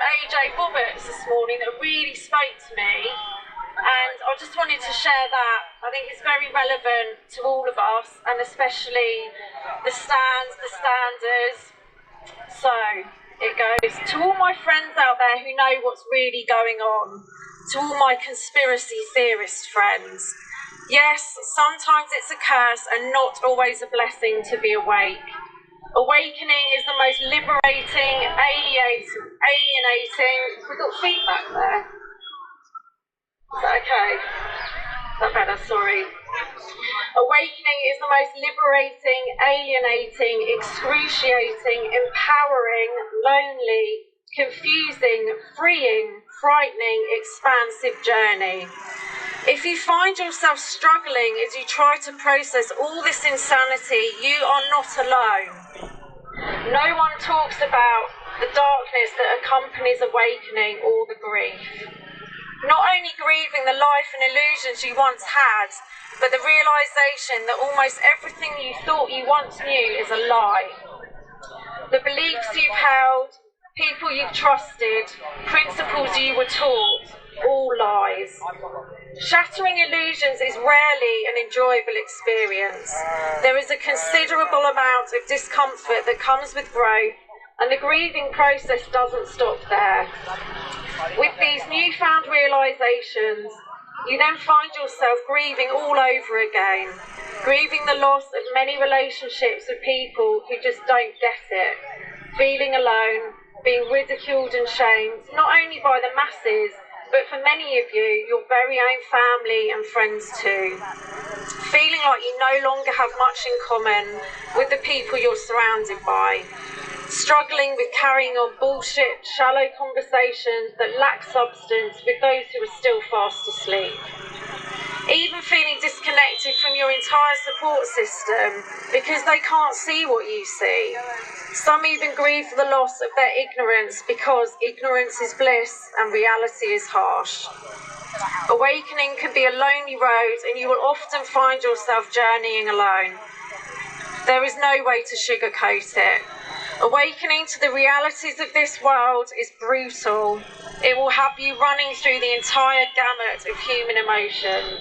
AJ Roberts this morning that really spoke to me, and I just wanted to share that. I think it's very relevant to all of us, and especially the standers. So it goes to all my friends out there who know what's really going on, to all my conspiracy theorist friends. Yes, sometimes it's a curse and not always a blessing to be awake. Awakening is the most liberating, alienating. We've got feedback there. Is that okay? Is that better? Sorry. Awakening is the most liberating, alienating, excruciating, empowering, lonely, confusing, freeing, frightening, expansive journey. If you find yourself struggling as you try to process all this insanity, you are not alone. No one talks about the darkness that accompanies awakening or the grief. Not only grieving the life and illusions you once had, but the realisation that almost everything you thought you once knew is a lie. The beliefs you've held, people you've trusted, principles you were taught, all lies. Shattering illusions is rarely an enjoyable experience. There is a considerable amount of discomfort that comes with growth, and the grieving process doesn't stop there. With these newfound realisations, you then find yourself grieving all over again, grieving the loss of many relationships with people who just don't get it, feeling alone, being ridiculed and shamed, not only by the masses, but for many of you, your very own family and friends too. Feeling like you no longer have much in common with the people you're surrounded by. Struggling with carrying on bullshit, shallow conversations that lack substance with those who are still fast asleep. Even feeling disconnected from your entire support system because they can't see what you see. Some even grieve for the loss of their ignorance because ignorance is bliss and reality is harsh. Awakening can be a lonely road, and you will often find yourself journeying alone. There is no way to sugarcoat it. Awakening to the realities of this world is brutal. It will have you running through the entire gamut of human emotions.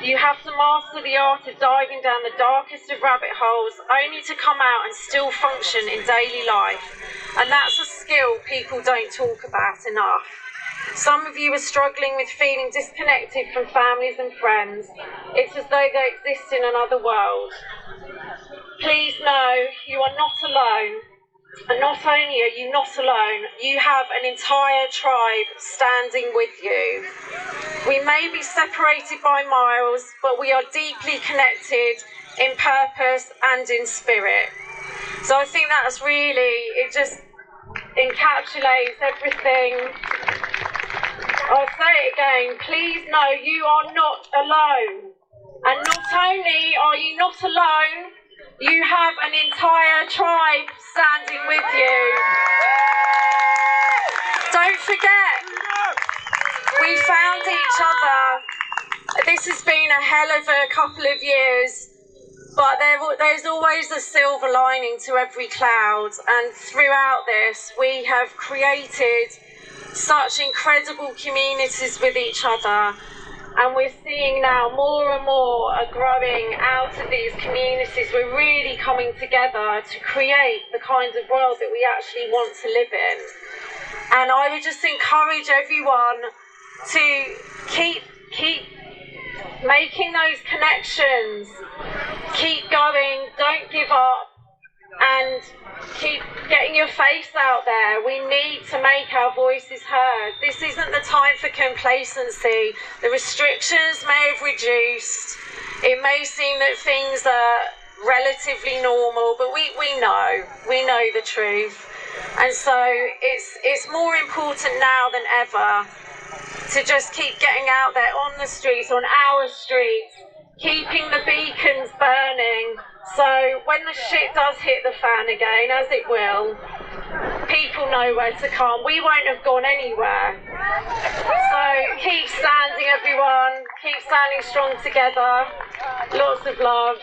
You have to master the art of diving down the darkest of rabbit holes, only to come out and still function in daily life. And that's a skill people don't talk about enough. Some of you are struggling with feeling disconnected from families and friends. It's as though they exist in another world. Please know you are not alone. And not only are you not alone, you have an entire tribe standing with you. We may be separated by miles, but we are deeply connected in purpose and in spirit. So I think that's really, it just encapsulates everything. I'll say it again, please know you are not alone. And not only are you not alone, you have an entire tribe standing with you. Don't forget, we found each other. This has been a hell of a couple of years, but there's always a silver lining to every cloud. And throughout this, we have created such incredible communities with each other. And we're seeing now more and more are growing out of these communities. We're really coming together to create the kind of world that we actually want to live in. And I would just encourage everyone to keep making those connections, keep going, don't give up, and keep getting your face out there. We need to make our voices heard. This isn't the time for complacency. The restrictions may have reduced. It may seem that things are relatively normal, but we know the truth. And so it's more important now than ever to just keep getting out there on the streets, on our streets, keeping the beacons burning. So when the shit does hit the fan again, as it will, people know where to come. We won't have gone anywhere. So keep standing, everyone. Keep standing strong together. Lots of love.